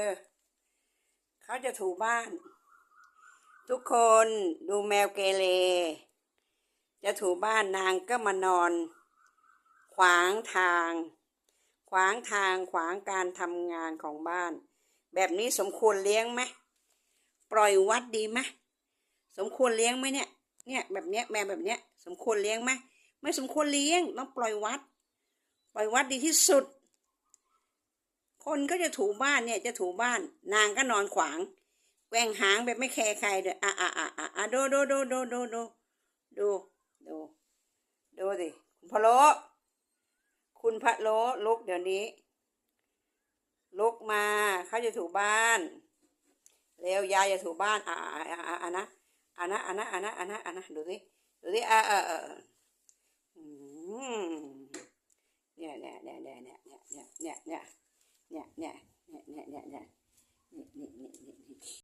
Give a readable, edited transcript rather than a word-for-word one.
อเขาจะถูบ้าน ทุกคนดูแมวเกเรจะถูบ้านนางก็มานอน ขวางทาง ขวางการทำงานของบ้านแบบนี้สมควรเลี้ยงไหมปล่อยวัดดีไหมสมควรเลี้ยงไหมเนี่ยแบบเนี้ยแมวแบบเนี้ยสมควรเลี้ยงไหมไม่สมควรเลี้ยงต้องปล่อยวัดดีที่สุดคนก็จะถูบ้านเนี่ยจะถูบ้านนางก็นอนขวางแกว่งหางแบบไม่แคร์ใครเด้อดูสิคุณพะโล้ลุกเดี๋ยวนี้ลุกมาเขาจะถูบ้านเร็วยายจะถูบ้านนะดูสิเนี่ย